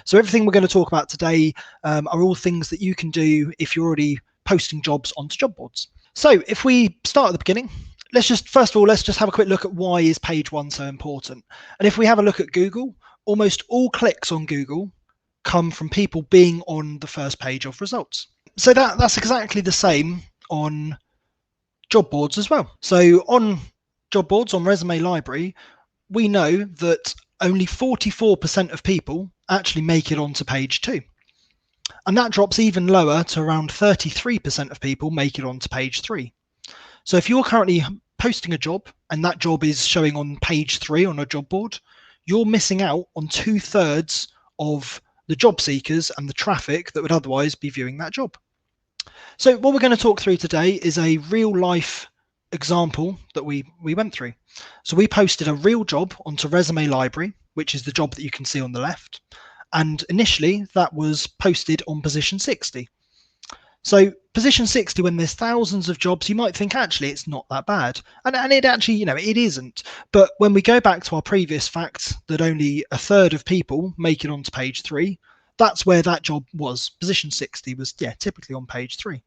So everything we're going to talk about today are all things that you can do if you're already posting jobs onto job boards. So if we start at the beginning, first of all, let's just have a quick look at why is page one so important. And if we have a look at Google, almost all clicks on Google come from people being on the first page of results. So that's exactly the same on job boards as well. So on job boards, on Resume Library, we know that only 44% of people actually make it onto page 2. And that drops even lower to around 33% of people make it onto page 3. So if you're currently posting a job and that job is showing on page 3 on a job board, you're missing out on 2/3 of the job seekers and the traffic that would otherwise be viewing that job. So what we're going to talk through today is a real life example that we went through. So we posted a real job onto Resume Library, which is the job that you can see on the left. And initially that was posted on position 60. So position 60, when there's thousands of jobs, you might think actually it's not that bad. And it actually, it isn't. But when we go back to our previous fact that only 1/3 of people make it onto page 3, that's where that job was. Position 60 was, typically on page 3.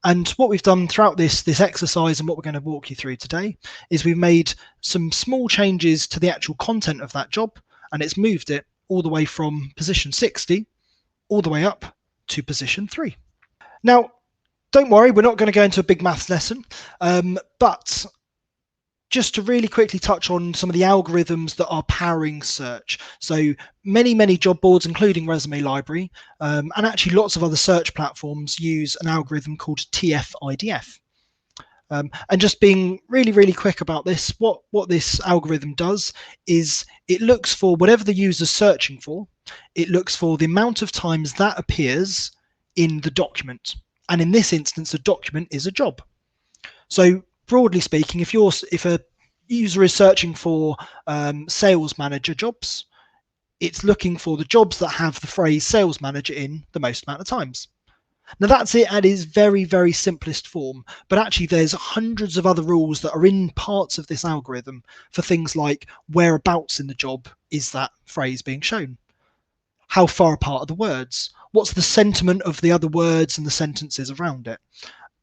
And what we've done throughout this exercise and what we're going to walk you through today is we've made some small changes to the actual content of that job, and it's moved it all the way from position 60 all the way up to position 3. Now, don't worry, we're not going to go into a big maths lesson, but just to really quickly touch on some of the algorithms that are powering search. So many job boards, including Resume Library, and actually lots of other search platforms use an algorithm called TF-IDF. And just being really quick about this, what this algorithm does is it looks for whatever the user's searching for. It looks for the amount of times that appears in the document. And in this instance, a document is a job. So broadly speaking, if a user is searching for sales manager jobs, it's looking for the jobs that have the phrase sales manager in the most amount of times. Now that's it at its very simplest form, but actually there's hundreds of other rules that are in parts of this algorithm for things like whereabouts in the job is that phrase being shown, how far apart are the words, what's the sentiment of the other words and the sentences around it.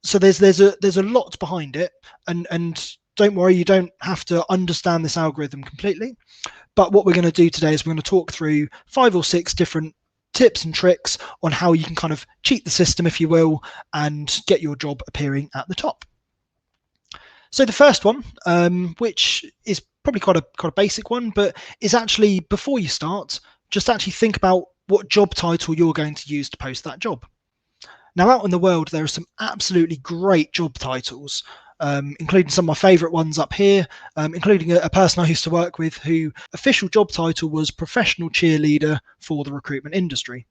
So there's a lot behind it, and don't worry, you don't have to understand this algorithm completely. But what we're going to do today is we're going to talk through 5 or 6 different tips and tricks on how you can kind of cheat the system, if you will, and get your job appearing at the top. So the first one, which is probably quite a basic one, but is actually, before you start, just actually think about what job title you're going to use to post that job. Now, out in the world, there are some absolutely great job titles, including some of my favorite ones up here, including a person I used to work with who official job title was professional cheerleader for the recruitment industry.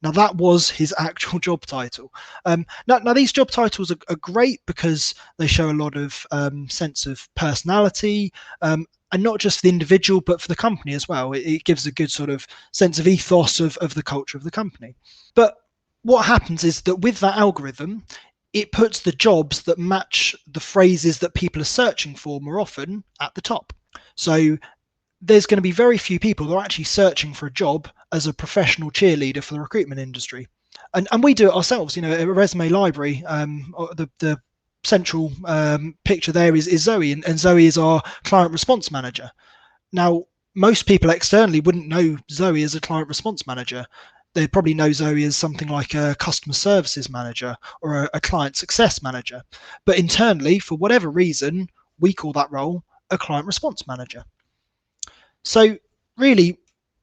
Now, that was his actual job title. Now these job titles are great because they show a lot of sense of personality, and not just for the individual, but for the company as well. It gives a good sort of sense of ethos of the culture of the company. But what happens is that with that algorithm, it puts the jobs that match the phrases that people are searching for more often at the top. So there's going to be very few people that are actually searching for a job as a professional cheerleader for the recruitment industry. And we do it ourselves, at Resume Library. The central picture there is Zoe, and Zoe is our client response manager. Now, most people externally wouldn't know Zoe as a client response manager. They'd probably know Zoe as something like a customer services manager or a client success manager. But internally, for whatever reason, we call that role a client response manager. So really,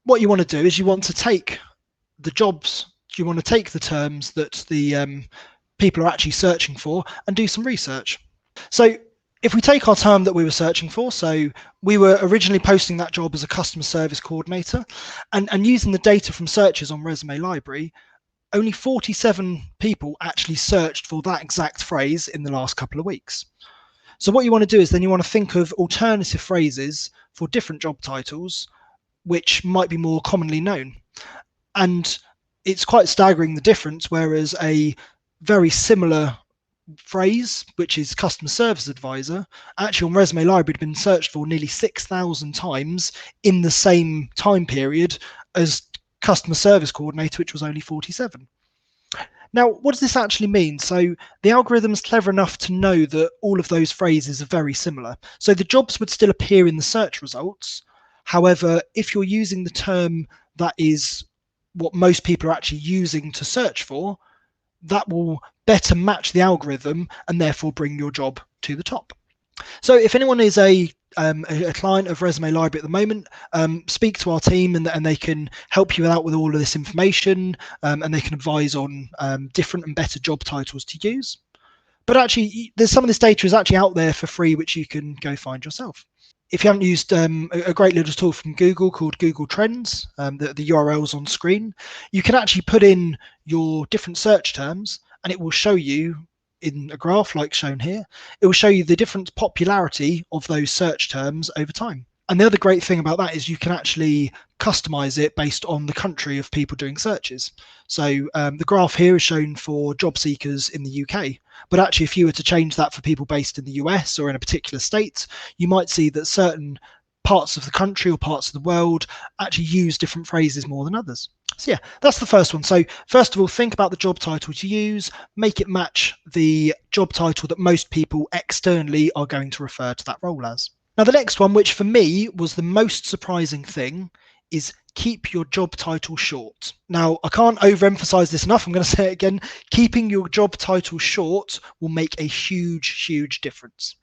what you want to do is you want to take the jobs, you want to take the terms that the people are actually searching for and do some research. So if we take our term that we were searching for, so we were originally posting that job as a customer service coordinator, and using the data from searches on Resume Library, only 47 people actually searched for that exact phrase in the last couple of weeks. So what you want to do is then you want to think of alternative phrases for different job titles which might be more commonly known. And it's quite staggering, the difference, whereas a very similar phrase, which is customer service advisor, actually on Resume Library had been searched for nearly 6,000 times in the same time period as customer service coordinator, which was only 47. Now, what does this actually mean? So the algorithm's clever enough to know that all of those phrases are very similar. So the jobs would still appear in the search results. However, if you're using the term that is what most people are actually using to search for, that will better match the algorithm and therefore bring your job to the top. So if anyone is a client of Resume Library at the moment, speak to our team and they can help you out with all of this information, and they can advise on different and better job titles to use. But actually, there's some of this data is actually out there for free, which you can go find yourself. If you haven't used a great little tool from Google called Google Trends, the URL's on screen, you can actually put in your different search terms and it will show you in a graph like shown here. It will show you the different popularity of those search terms over time. And the other great thing about that is you can actually customize it based on the country of people doing searches. So the graph here is shown for job seekers in the UK, but actually if you were to change that for people based in the US or in a particular state, you might see that certain parts of the country or parts of the world actually use different phrases more than others. So yeah, that's the first one. So first of all, think about the job title to use, make it match the job title that most people externally are going to refer to that role as. Now, the next one, which for me was the most surprising thing, is keep your job title short. Now, I can't overemphasize this enough. I'm going to say it again. Keeping your job title short will make a huge, huge difference.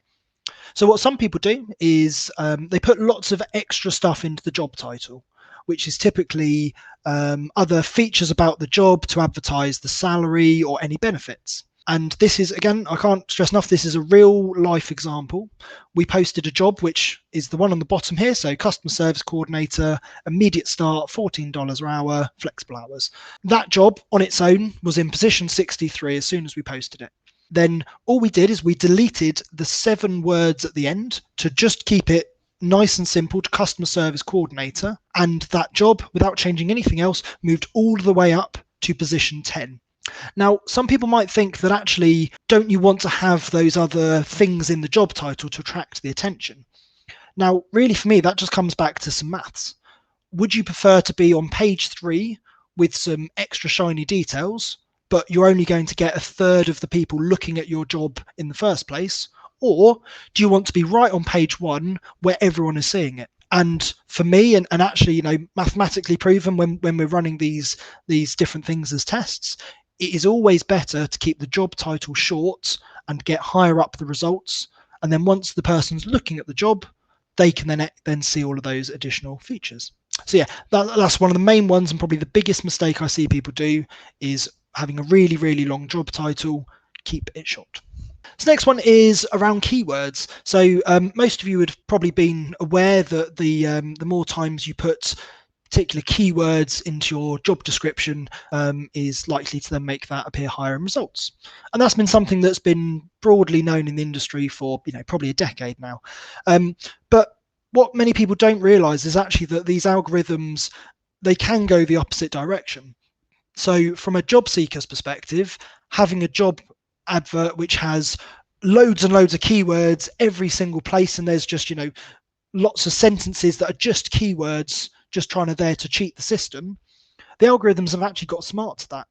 So what some people do is they put lots of extra stuff into the job title, which is typically other features about the job to advertise the salary or any benefits. And this is, again, I can't stress enough, this is a real life example. We posted a job, which is the one on the bottom here. So customer service coordinator, immediate start, $14 an hour, flexible hours. That job on its own was in position 63 as soon as we posted it. Then all we did is we deleted the 7 words at the end to just keep it nice and simple to customer service coordinator. And that job, without changing anything else, moved all the way up to position 10. Now, some people might think that actually, don't you want to have those other things in the job title to attract the attention? Now, really for me, that just comes back to some maths. Would you prefer to be on page 3 with some extra shiny details, but you're only going to get a third of the people looking at your job in the first place? Or do you want to be right on page 1 where everyone is seeing it? And for me, and actually, you know, mathematically proven when we're running these different things as tests, it is always better to keep the job title short and get higher up the results. And then once the person's looking at the job, they can then see all of those additional features. So yeah, that's one of the main ones, and probably the biggest mistake I see people do is having a really, really long job title. Keep it short. So next one is around keywords. So most of you would have probably been aware that the more times you put particular keywords into your job description is likely to then make that appear higher in results. And that's been something that's been broadly known in the industry for, you know, probably a decade now. But what many people don't realize is actually that these algorithms, they can go the opposite direction. So from a job seeker's perspective, having a job advert which has loads and loads of keywords every single place, and there's just, you know, lots of sentences that are just keywords, just trying to cheat the system, the algorithms have actually got smart to that.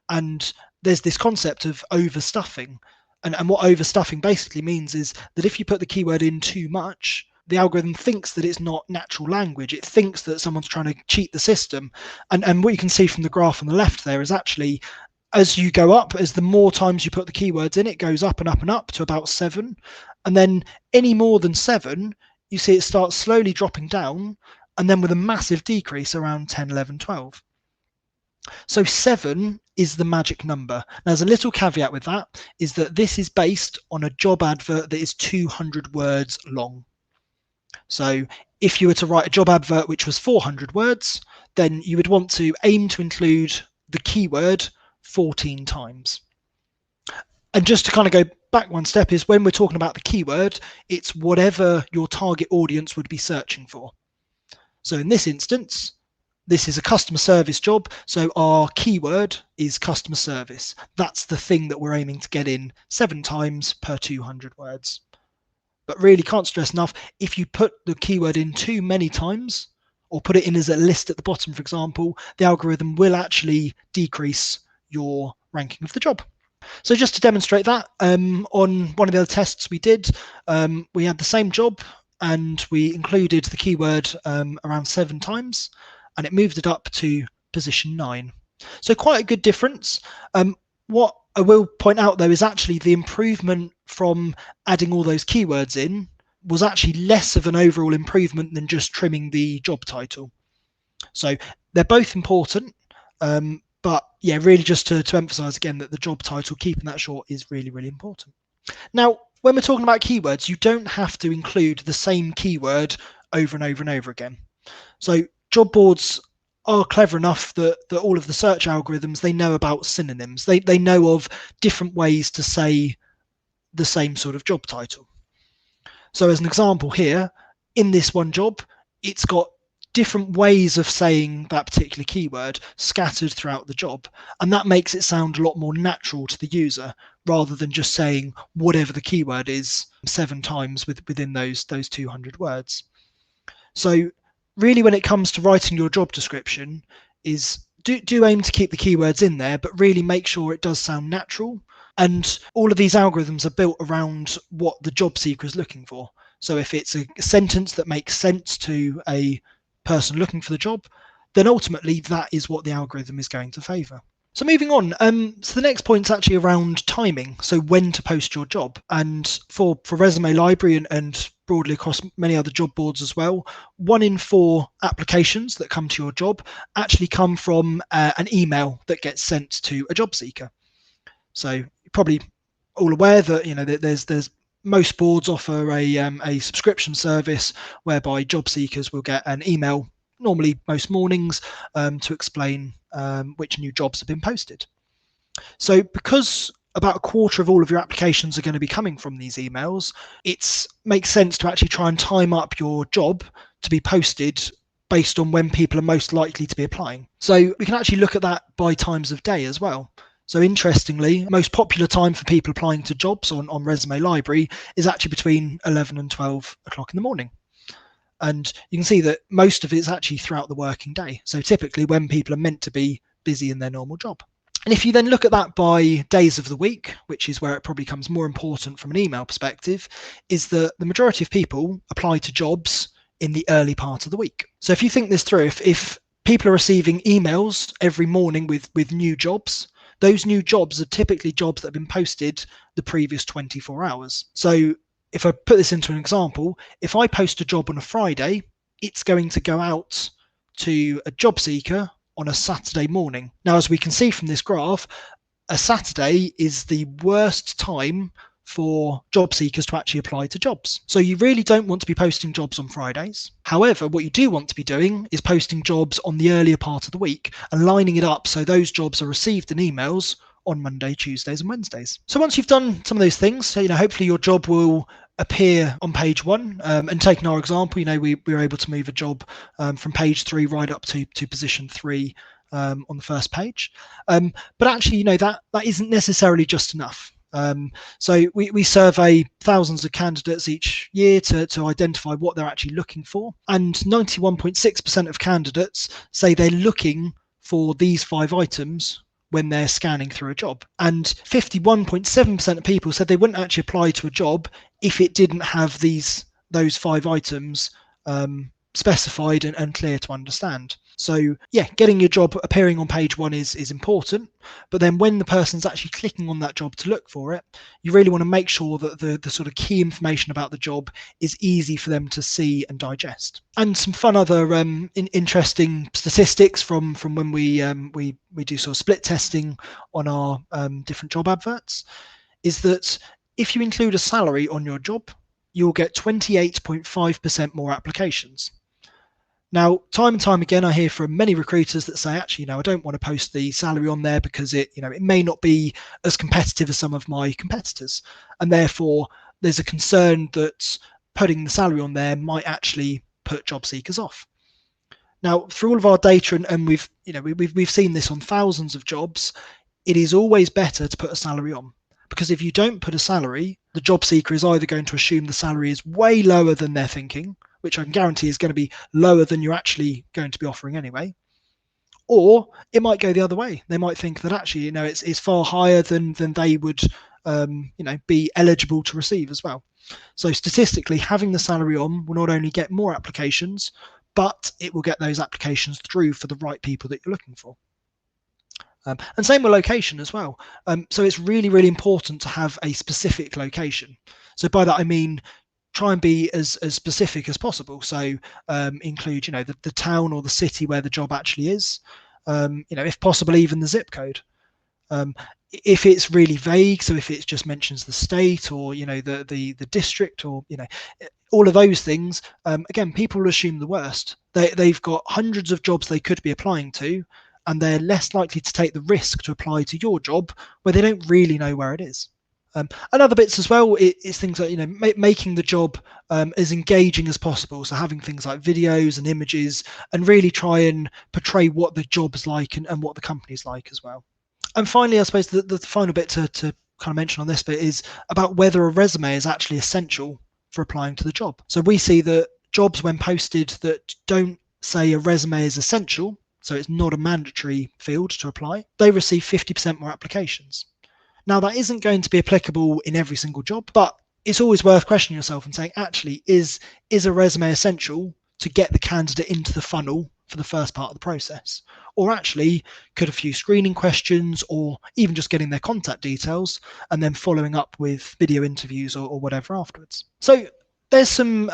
And there's this concept of overstuffing. And what overstuffing basically means is that if you put the keyword in too much, the algorithm thinks that it's not natural language. It thinks that someone's trying to cheat the system. And what you can see from the graph on the left there is actually, as you go up, as the more times you put the keywords in, it goes up and up and up to about 7. And then any more than 7, you see it starts slowly dropping down, and then with a massive decrease around 10, 11, 12. So 7 is the magic number. Now, there's a little caveat with that, is that this is based on a job advert that is 200 words long. So if you were to write a job advert which was 400 words, then you would want to aim to include the keyword 14 times. And just to kind of go back one step, is when we're talking about the keyword, it's whatever your target audience would be searching for. So in this instance, this is a customer service job. So our keyword is customer service. That's the thing that we're aiming to get in 7 times per 200 words. But really can't stress enough, if you put the keyword in too many times or put it in as a list at the bottom, for example, the algorithm will actually decrease your ranking of the job. So just to demonstrate that, on one of the other tests we did, we had the same job and we included the keyword around 7 times, and it moved it up to position 9. So quite a good difference. What I will point out though is actually the improvement from adding all those keywords in was actually less of an overall improvement than just trimming the job title. So they're both important, but yeah, really just to emphasize again that the job title, keeping that short, is really, really important. Now, when we're talking about keywords, you don't have to include the same keyword over and over and over again. So job boards are clever enough that all of the search algorithms, they know about synonyms. They know of different ways to say the same sort of job title. So as an example here, in this one job, it's got different ways of saying that particular keyword scattered throughout the job. And that makes it sound a lot more natural to the user rather than just saying whatever the keyword is 7 times within those 200 words. So really, when it comes to writing your job description, is do aim to keep the keywords in there, but really make sure it does sound natural. And all of these algorithms are built around what the job seeker is looking for. So if it's a sentence that makes sense to a person looking for the job, then ultimately that is what the algorithm is going to favor. So moving on, so the next point is actually around timing. So when to post your job. And for Resume Library and broadly across many other job boards as well, 1 in 4 applications that come to your job actually come from an email that gets sent to a job seeker. So you're probably all aware that there's most boards offer a subscription service whereby job seekers will get an email, normally most mornings, to explain which new jobs have been posted. So because about a quarter of all of your applications are going to be coming from these emails, it makes sense to actually try and time up your job to be posted based on when people are most likely to be applying. So we can actually look at that by times of day as well. So interestingly, most popular time for people applying to jobs on Resume Library is actually between 11 and 12 o'clock in the morning. And you can see that most of it is actually throughout the working day. So typically when people are meant to be busy in their normal job. And if you then look at that by days of the week, which is where it probably becomes more important from an email perspective, is that the majority of people apply to jobs in the early part of the week. So if you think this through, if people are receiving emails every morning with new jobs, those new jobs are typically jobs that have been posted the previous 24 hours. So if I put this into an example, if I post a job on a Friday, it's going to go out to a job seeker on a Saturday morning. Now, as we can see from this graph, a Saturday is the worst time for job seekers to actually apply to jobs. So you really don't want to be posting jobs on Fridays. However, what you do want to be doing is posting jobs on the earlier part of the week and lining it up so those jobs are received in emails on Monday, Tuesdays and Wednesdays. So once you've done some of those things, hopefully your job will appear on page 1. And taking our example, we were able to move a job from page 3 right up to position 3 on the first page. But actually, that isn't necessarily just enough. So we survey thousands of candidates each year to identify what they're actually looking for. And 91.6% of candidates say they're looking for these 5 items when they're scanning through a job. And 51.7% of people said they wouldn't actually apply to a job if it didn't have those 5 items specified and clear to understand. So yeah, getting your job appearing on page 1 is important, but then when the person's actually clicking on that job to look for it, you really want to make sure that the sort of key information about the job is easy for them to see and digest. And some fun other interesting statistics from when we do sort of split testing on our different job adverts is that if you include a salary on your job, you'll get 28.5% more applications. Now, time and time again, I hear from many recruiters that say, actually, I don't want to post the salary on there because it may not be as competitive as some of my competitors. And therefore, there's a concern that putting the salary on there might actually put job seekers off. Now, through all of our data, and we've seen this on thousands of jobs, it is always better to put a salary on. Because if you don't put a salary, the job seeker is either going to assume the salary is way lower than they're thinking, which I can guarantee is going to be lower than you're actually going to be offering anyway. Or it might go the other way. They might think that actually, it's far higher than they would, be eligible to receive as well. So statistically, having the salary on will not only get more applications, but it will get those applications through for the right people that you're looking for. And same with location as well. So it's really, really important to have a specific location. So by that I mean try and be as specific as possible. So include, the town or the city where the job actually is. If possible, even the zip code. If it's really vague, so if it just mentions the state or the district or all of those things, again, people will assume the worst. They've got hundreds of jobs they could be applying to, and they're less likely to take the risk to apply to your job where they don't really know where it is. And other bits as well is things like making the job as engaging as possible. So having things like videos and images, and really try and portray what the job's like and what the company's like as well. And finally, I suppose the final bit to kind of mention on this bit is about whether a resume is actually essential for applying to the job. So we see that jobs when posted that don't say a resume is essential, so it's not a mandatory field to apply, they receive 50% more applications. Now, that isn't going to be applicable in every single job, but it's always worth questioning yourself and saying, actually, is a resume essential to get the candidate into the funnel for the first part of the process? Or actually, could a few screening questions or even just getting their contact details and then following up with video interviews or whatever afterwards? So there's some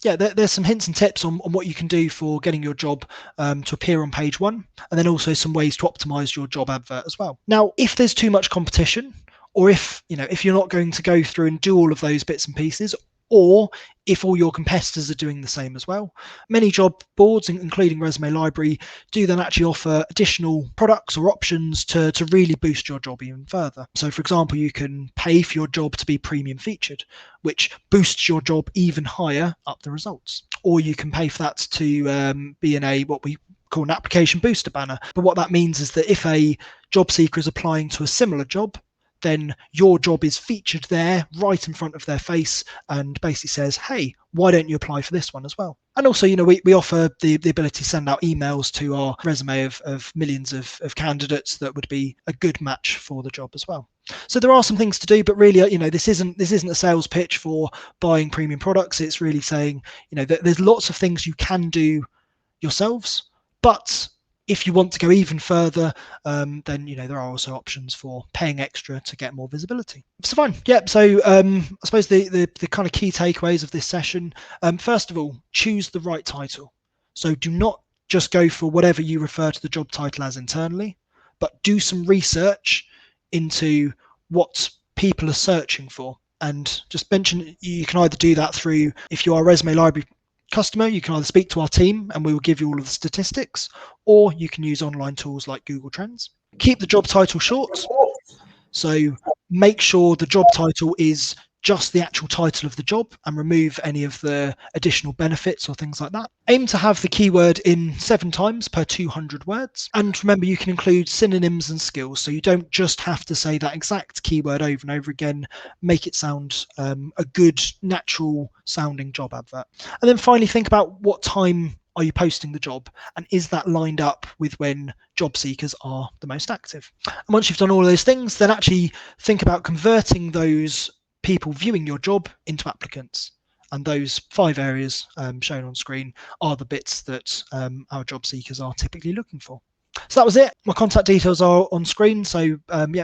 there's some hints and tips on what you can do for getting your job to appear on page one, and then also some ways to optimize your job advert as well. Now, if there's too much competition, or if you're not going to go through and do all of those bits and pieces, or if all your competitors are doing the same as well, many job boards, including Resume Library, do then actually offer additional products or options to really boost your job even further. So for example, you can pay for your job to be premium featured, which boosts your job even higher up the results. Or you can pay for that to be in what we call an application booster banner. But what that means is that if a job seeker is applying to a similar job, then your job is featured there right in front of their face and basically says, hey, why don't you apply for this one as well? And also, we offer the ability to send out emails to our resume of millions of candidates that would be a good match for the job as well. So there are some things to do, but really, this isn't a sales pitch for buying premium products. It's really saying, that there's lots of things you can do yourselves, but if you want to go even further, then there are also options for paying extra to get more visibility. So fine, yeah. So I suppose the kind of key takeaways of this session. First of all, choose the right title. So do not just go for whatever you refer to the job title as internally, but do some research into what people are searching for. And just mention you can either do that through, if you are a Resume Library customer, you can either speak to our team and we will give you all of the statistics, or you can use online tools like Google Trends. Keep the job title short. So make sure the job title is just the actual title of the job and remove any of the additional benefits or things like that. Aim to have the keyword in 7 times per 200 words. And remember, you can include synonyms and skills. So you don't just have to say that exact keyword over and over again. Make it sound a good, natural sounding job advert. And then finally, think about what time are you posting the job, and is that lined up with when job seekers are the most active? And once you've done all of those things, then actually think about converting those people viewing your job into applicants. And those 5 areas shown on screen are the bits that our job seekers are typically looking for. So that was it. My contact details are on screen, so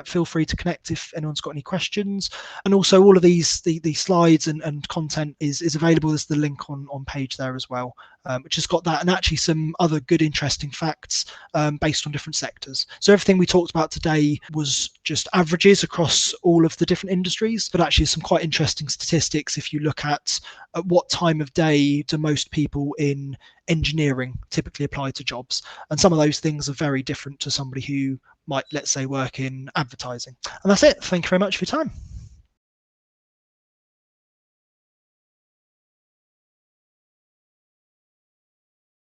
feel free to connect if anyone's got any questions. And also all of these the slides and content is available. There's the link on page there as well, which has got that and actually some other good interesting facts based on different sectors. So everything we talked about today was just averages across all of the different industries, but actually some quite interesting statistics if you look at what time of day do most people in engineering typically apply to jobs, and some of those things are very different to somebody who might, let's say, work in advertising. And that's it. Thank you very much for your time.